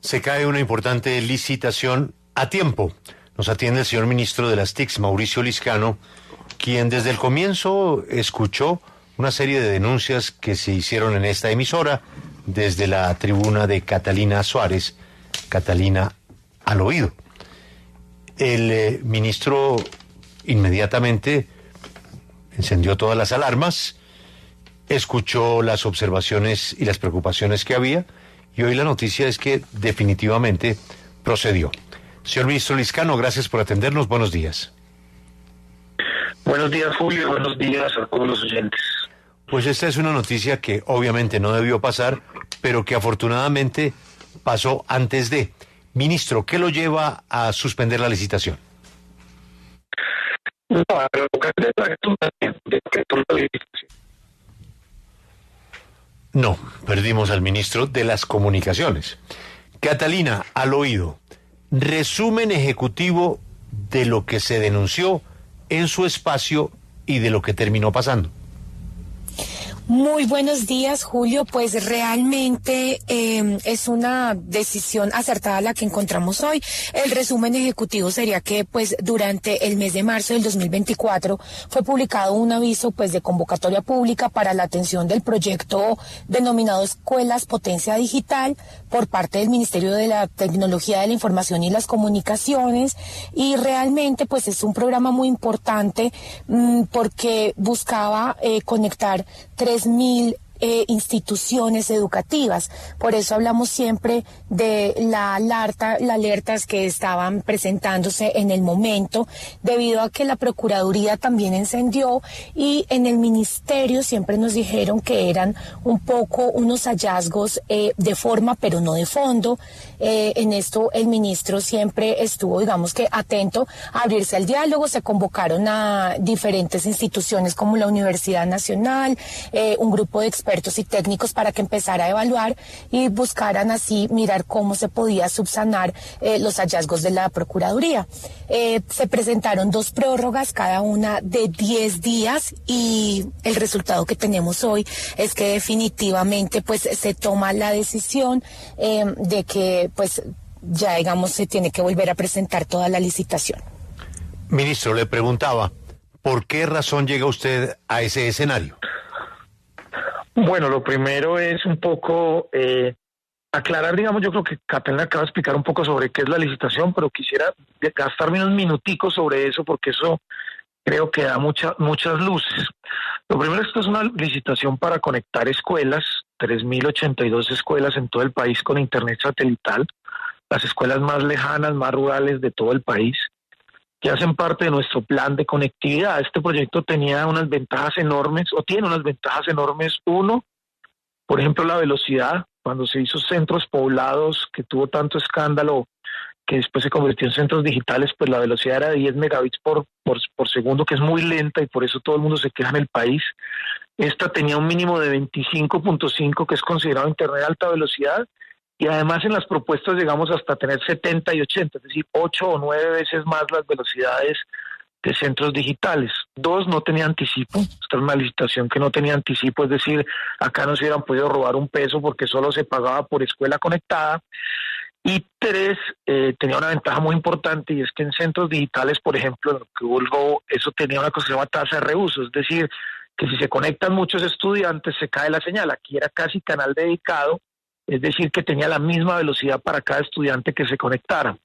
Se cae una importante licitación a tiempo. Nos atiende el señor ministro de las TICs, Mauricio Liscano, quien desde el comienzo escuchó una serie de denuncias que se hicieron en esta emisora desde la tribuna de Catalina Suárez, Catalina al oído. El ministro inmediatamente encendió todas las alarmas, escuchó las observaciones y las preocupaciones que había, y hoy la noticia es que definitivamente procedió. Señor ministro Liscano, gracias por atendernos. Buenos días. Buenos días, Julio. Buenos días a todos los oyentes. Pues esta es una noticia que obviamente no debió pasar, pero que afortunadamente pasó antes de. Ministro, ¿qué lo lleva a suspender la licitación? No, perdimos al ministro de las Comunicaciones. Catalina, al oído, resumen ejecutivo de lo que se denunció en su espacio y de lo que terminó pasando. Muy buenos días, Julio. Pues realmente es una decisión acertada la que encontramos hoy. El resumen ejecutivo sería que pues durante el mes de marzo del 2024 fue publicado un aviso pues de convocatoria pública para la atención del proyecto denominado Escuelas Potencia Digital por parte del Ministerio de la Tecnología de la Información y las Comunicaciones, y realmente pues es un programa muy importante porque buscaba conectar 3.000 instituciones educativas. Por eso hablamos siempre de las alertas que estaban presentándose en el momento, debido a que la Procuraduría también encendió, y en el Ministerio siempre nos dijeron que eran un poco unos hallazgos de forma, pero no de fondo. En esto el ministro siempre estuvo, digamos que atento a abrirse al diálogo. Se convocaron a diferentes instituciones como la Universidad Nacional, un grupo de expertos y técnicos para que empezara a evaluar y buscaran así mirar cómo se podía subsanar los hallazgos de la Procuraduría. Se presentaron 2 prórrogas, cada una de 10 días, y el resultado que tenemos hoy es que definitivamente pues se toma la decisión de que pues ya digamos se tiene que volver a presentar toda la licitación. Ministro, le preguntaba, ¿por qué razón llega usted a ese escenario? Bueno, lo primero es un poco aclarar, digamos, yo creo que Catalina acaba de explicar un poco sobre qué es la licitación, pero quisiera gastarme unos minuticos sobre eso porque eso creo que da muchas luces. Lo primero, esto es una licitación para conectar escuelas, 3.082 escuelas en todo el país con internet satelital, las escuelas más lejanas, más rurales de todo el país, que hacen parte de nuestro plan de conectividad. Este proyecto tenía unas ventajas enormes, o tiene unas ventajas enormes. Uno, por ejemplo, la velocidad. Cuando se hizo centros poblados, que tuvo tanto escándalo, que después se convirtió en centros digitales, pues la velocidad era de 10 megabits por segundo, que es muy lenta, y por eso todo el mundo se queja en el país. Esta tenía un mínimo de 25.5, que es considerado internet de alta velocidad, y además en las propuestas llegamos hasta tener 70 y 80, es decir, 8 o 9 veces más las velocidades de centros digitales. 2, no tenía anticipo. Esta es una licitación que no tenía anticipo, es decir, acá no se hubieran podido robar un peso porque solo se pagaba por escuela conectada. Y 3, tenía una ventaja muy importante, y es que en centros digitales, por ejemplo, en lo que Google, eso tenía una cosa que se llama tasa de reuso, es decir, que si se conectan muchos estudiantes se cae la señal. Aquí era casi canal dedicado, es decir, que tenía la misma velocidad para cada estudiante que se conectara.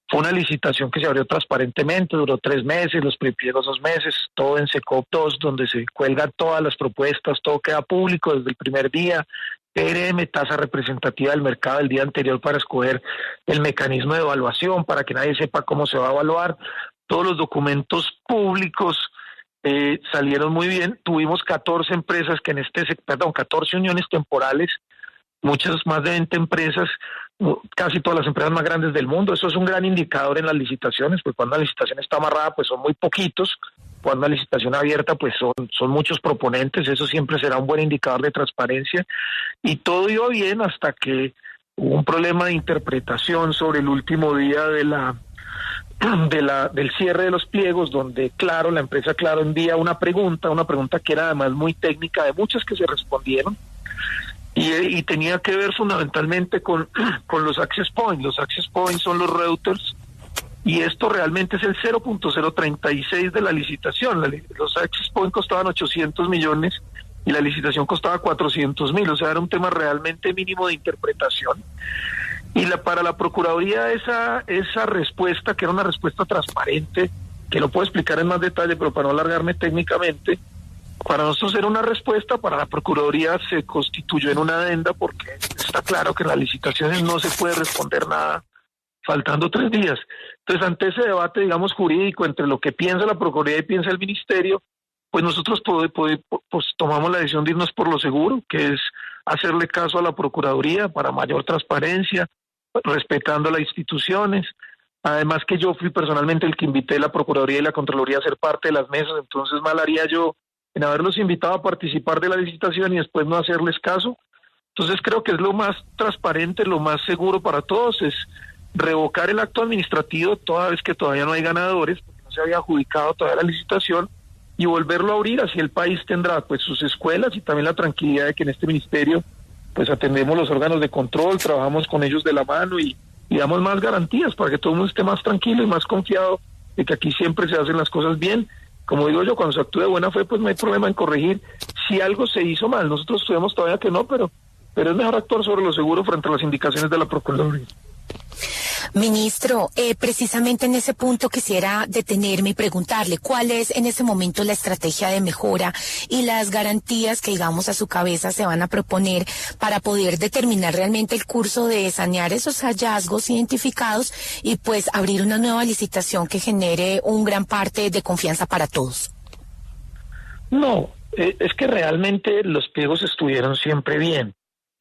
Fue una licitación que se abrió transparentemente, duró 3 meses, los primeros 2 meses, todo en SECOP 2, donde se cuelgan todas las propuestas, todo queda público desde el primer día. PRM, tasa representativa del mercado del día anterior para escoger el mecanismo de evaluación, para que nadie sepa cómo se va a evaluar. Todos los documentos públicos salieron muy bien. Tuvimos 14 empresas que 14 uniones temporales, muchas más de 20 empresas, casi todas las empresas más grandes del mundo. Eso es un gran indicador en las licitaciones, pues cuando la licitación está amarrada, pues son muy poquitos. Cuando la licitación abierta, pues son muchos proponentes. Eso siempre será un buen indicador de transparencia. Y todo iba bien hasta que hubo un problema de interpretación sobre el último día del cierre de los pliegos, donde Claro, la empresa Claro envía una pregunta que era además muy técnica, de muchas que se respondieron, y tenía que ver fundamentalmente con los access points. Los access points son los routers, y esto realmente es el 0.036 de la licitación. Los access points costaban 800 millones y la licitación costaba 400.000, o sea, era un tema realmente mínimo de interpretación. Y para la Procuraduría esa respuesta, que era una respuesta transparente, que lo puedo explicar en más detalle, pero para no alargarme técnicamente, para nosotros era una respuesta, para la Procuraduría se constituyó en una adenda, porque está claro que en las licitaciones no se puede responder nada faltando 3 días. Entonces, ante ese debate, digamos, jurídico entre lo que piensa la Procuraduría y piensa el Ministerio, pues nosotros pues tomamos la decisión de irnos por lo seguro, que es hacerle caso a la Procuraduría para mayor transparencia, respetando las instituciones. Además que yo fui personalmente el que invité a la Procuraduría y la Contraloría a ser parte de las mesas, entonces mal haría yo en haberlos invitado a participar de la licitación y después no hacerles caso. Entonces creo que es lo más transparente, lo más seguro para todos, es revocar el acto administrativo toda vez que todavía no hay ganadores, porque no se había adjudicado todavía la licitación, y volverlo a abrir. Así el país tendrá pues sus escuelas y también la tranquilidad de que en este ministerio pues atendemos los órganos de control, trabajamos con ellos de la mano y damos más garantías para que todo el mundo esté más tranquilo y más confiado de que aquí siempre se hacen las cosas bien. Como digo yo, cuando se actúe de buena fe, pues no hay problema en corregir si algo se hizo mal. Nosotros estudiamos todavía que no, pero es mejor actuar sobre lo seguro frente a las indicaciones de la Procuraduría. Ministro, precisamente en ese punto quisiera detenerme y preguntarle cuál es en ese momento la estrategia de mejora y las garantías que, digamos, a su cabeza se van a proponer para poder determinar realmente el curso de sanear esos hallazgos identificados y pues abrir una nueva licitación que genere un gran parte de confianza para todos. No, es que realmente los pliegos estuvieron siempre bien.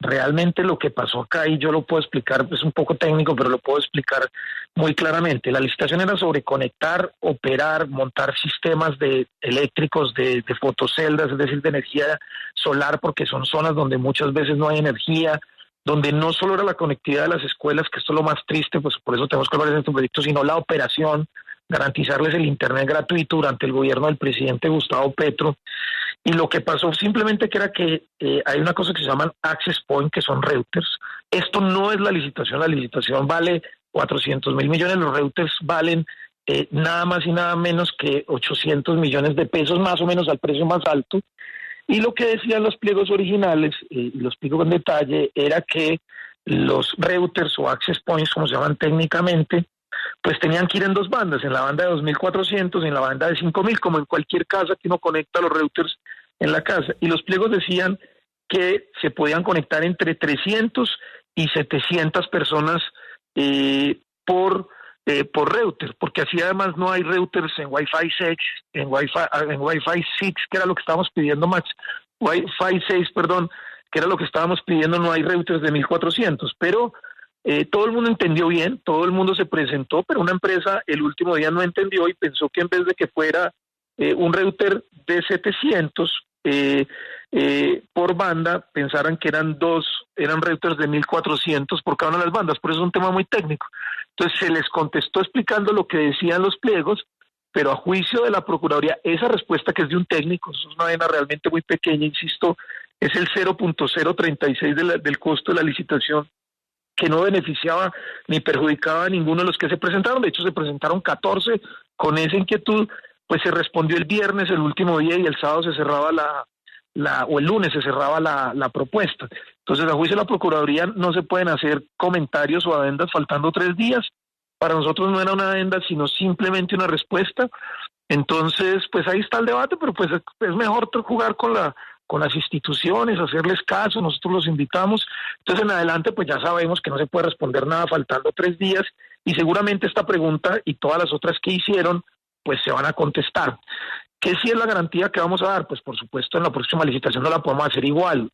Realmente lo que pasó acá, y yo lo puedo explicar, es un poco técnico, pero lo puedo explicar muy claramente. La licitación era sobre conectar, operar, montar sistemas eléctricos de fotoceldas, es decir, de energía solar, porque son zonas donde muchas veces no hay energía, donde no solo era la conectividad de las escuelas, que esto es lo más triste, pues por eso tenemos que hablar de estos proyectos, sino la operación, garantizarles el internet gratuito durante el gobierno del presidente Gustavo Petro. Y lo que pasó simplemente que era que hay una cosa que se llaman access point, que son routers. Esto no es la licitación vale 400.000 millones, los routers valen nada más y nada menos que 800 millones de pesos, más o menos al precio más alto. Y lo que decían los pliegos originales, y los pliegos en detalle, era que los routers o access points, como se llaman técnicamente, pues tenían que ir en 2 bandas, en la banda de 2.400 y en la banda de 5.000, como en cualquier casa que uno conecta los routers en la casa. Y los pliegos decían que se podían conectar entre 300 y 700 personas por router, porque así además no hay routers en Wi-Fi 6, en Wi-Fi 6, que era lo que estábamos pidiendo, Max, Wi-Fi 6, perdón, que era lo que estábamos pidiendo, no hay routers de 1.400, pero todo el mundo entendió bien, todo el mundo se presentó, pero una empresa el último día no entendió y pensó que en vez de que fuera un router de 700 por banda, pensaran que eran routers de 1.400 por cada una de las bandas. Por eso es un tema muy técnico. Entonces se les contestó explicando lo que decían los pliegos, pero a juicio de la Procuraduría, esa respuesta, que es de un técnico, eso es una vaina realmente muy pequeña, insisto, es el 0.036 del costo de la licitación, que no beneficiaba ni perjudicaba a ninguno de los que se presentaron. De hecho, se presentaron 14 con esa inquietud. Pues se respondió el viernes, el último día, y el sábado se cerraba o el lunes se cerraba la propuesta. Entonces, a juicio de la Procuraduría no se pueden hacer comentarios o adendas faltando 3 días. Para nosotros no era una adenda, sino simplemente una respuesta. Entonces, pues ahí está el debate, pero pues es mejor jugar con las instituciones, hacerles caso, nosotros los invitamos. Entonces, en adelante, pues ya sabemos que no se puede responder nada faltando 3 días, y seguramente esta pregunta y todas las otras que hicieron, pues se van a contestar. ¿Qué sí es la garantía que vamos a dar? Pues por supuesto en la próxima licitación no la podemos hacer igual,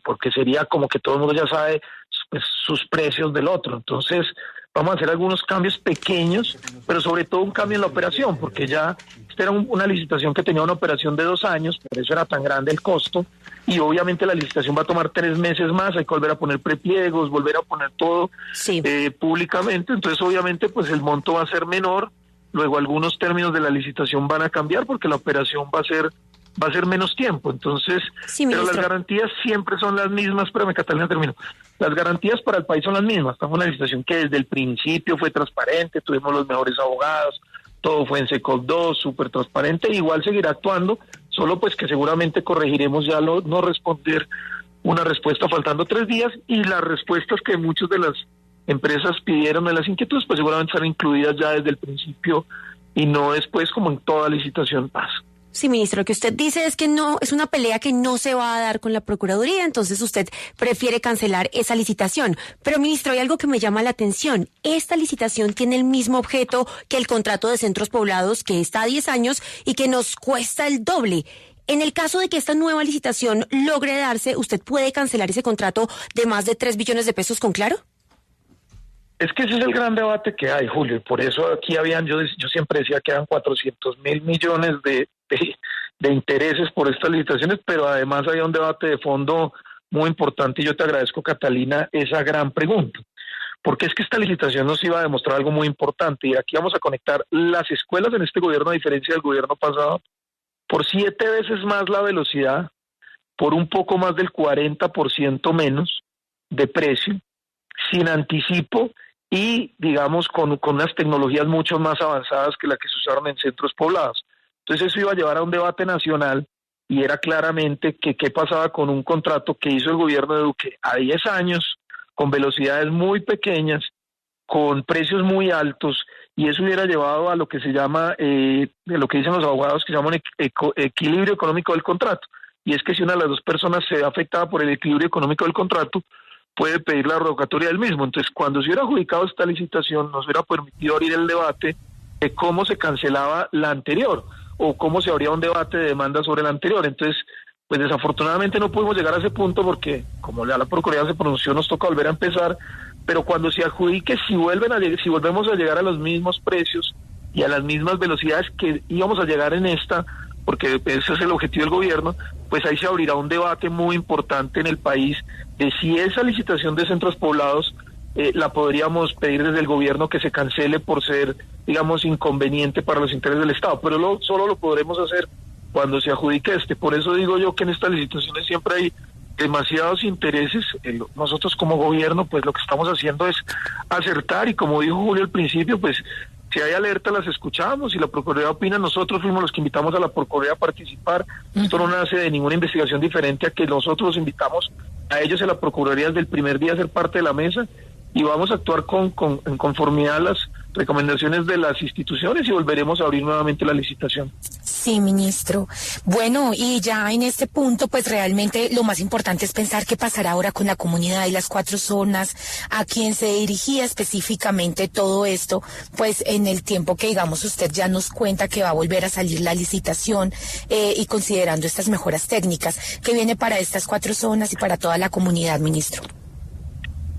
porque sería como que todo el mundo ya sabe pues, sus precios del otro. Entonces vamos a hacer algunos cambios pequeños, pero sobre todo un cambio en la operación, porque ya esta era una licitación que tenía una operación de 2 años, por eso era tan grande el costo, y obviamente la licitación va a tomar 3 meses más, hay que volver a poner prepliegos, volver a poner todo públicamente. Entonces obviamente pues el monto va a ser menor. Luego algunos términos de la licitación van a cambiar porque la operación va a ser va a ser menos tiempo. Entonces, sí, pero las garantías siempre son las mismas. Espérame, Catalina, termino. Las garantías para el país son las mismas. Estamos en una licitación que desde el principio fue transparente, tuvimos los mejores abogados, todo fue en SECOP 2, súper transparente, igual seguirá actuando, solo pues que seguramente corregiremos ya no responder una respuesta faltando 3 días, y las respuestas que muchas de las empresas pidieron en las inquietudes, pues seguramente serán incluidas ya desde el principio y no después como en toda licitación pasa. Sí, ministro, lo que usted dice es que no, es una pelea que no se va a dar con la Procuraduría, entonces usted prefiere cancelar esa licitación. Pero, ministro, hay algo que me llama la atención. Esta licitación tiene el mismo objeto que el contrato de centros poblados, que está a 10 años y que nos cuesta el doble. En el caso de que esta nueva licitación logre darse, ¿usted puede cancelar ese contrato de más de 3 billones de pesos con Claro? Es que ese es el gran debate que hay, Julio, y por eso aquí yo siempre decía que eran 400.000 millones de intereses por estas licitaciones, pero además había un debate de fondo muy importante, y yo te agradezco, Catalina, esa gran pregunta, porque es que esta licitación nos iba a demostrar algo muy importante, y aquí vamos a conectar las escuelas en este gobierno, a diferencia del gobierno pasado, por 7 veces más la velocidad, por un poco más del 40% menos de precio, sin anticipo, y digamos con unas tecnologías mucho más avanzadas que las que se usaron en centros poblados. Entonces eso iba a llevar a un debate nacional, y era claramente que qué pasaba con un contrato que hizo el gobierno de Duque a 10 años, con velocidades muy pequeñas, con precios muy altos, y eso hubiera llevado a lo que se llama, de lo que dicen los abogados, que se llama un equilibrio económico del contrato. Y es que si una de las dos personas se ve afectada por el equilibrio económico del contrato, puede pedir la revocatoria del mismo. Entonces, cuando se hubiera adjudicado esta licitación, nos hubiera permitido abrir el debate de cómo se cancelaba la anterior, o cómo se abría un debate de demanda sobre la anterior. Entonces, pues desafortunadamente no pudimos llegar a ese punto, porque como ya la Procuraduría se pronunció, nos toca volver a empezar. Pero cuando se adjudique, si volvemos a llegar a los mismos precios y a las mismas velocidades que íbamos a llegar en esta, porque ese es el objetivo del gobierno, pues ahí se abrirá un debate muy importante en el país de si esa licitación de centros poblados la podríamos pedir desde el gobierno que se cancele por ser, digamos, inconveniente para los intereses del Estado, pero solo lo podremos hacer cuando se adjudique este. Por eso digo yo que en estas licitaciones siempre hay demasiados intereses. Nosotros como gobierno, pues lo que estamos haciendo es acertar, y como dijo Julio al principio, pues si hay alerta las escuchamos, y la Procuraduría opina, nosotros fuimos los que invitamos a la Procuraduría a participar. Esto no nace de ninguna investigación diferente a que nosotros los invitamos a ellos en la Procuraduría desde el primer día a ser parte de la mesa, y vamos a actuar en conformidad a las recomendaciones de las instituciones, y volveremos a abrir nuevamente la licitación. Sí, ministro. Bueno, y ya en este punto, pues realmente lo más importante es pensar qué pasará ahora con la comunidad y las 4 zonas, a quién se dirigía específicamente todo esto, pues en el tiempo que, digamos, usted ya nos cuenta que va a volver a salir la licitación, y considerando estas mejoras técnicas, ¿qué viene para estas 4 zonas y para toda la comunidad, ministro?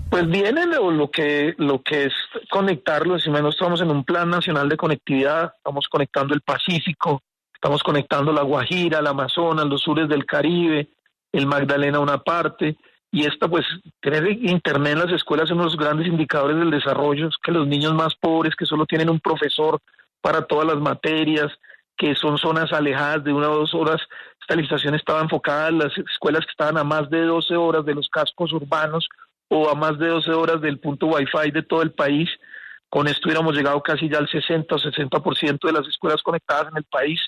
Pues viene lo que es conectarlo. Si menos estamos en un plan nacional de conectividad, estamos conectando el Pacífico, estamos conectando la Guajira, el Amazonas, los sures del Caribe, el Magdalena una parte, y pues tener internet en las escuelas es uno de los grandes indicadores del desarrollo. Es que los niños más pobres, que solo tienen un profesor para todas las materias, que son zonas alejadas de 1 o 2 horas, esta licitación estaba enfocada en las escuelas que estaban a más de 12 horas de los cascos urbanos, o a más de 12 horas del punto Wi-Fi de todo el país. Con esto hubiéramos llegado casi ya al 60 o 60% de las escuelas conectadas en el país.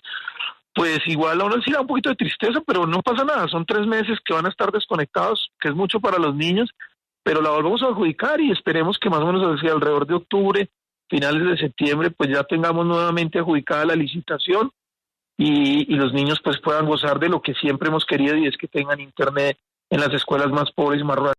Pues igual aún así da un poquito de tristeza, pero no pasa nada. Son 3 meses que van a estar desconectados, que es mucho para los niños, pero la volvemos a adjudicar, y esperemos que más o menos hacia alrededor de octubre, finales de septiembre, pues ya tengamos nuevamente adjudicada la licitación, y los niños pues puedan gozar de lo que siempre hemos querido, y es que tengan internet en las escuelas más pobres y más rurales.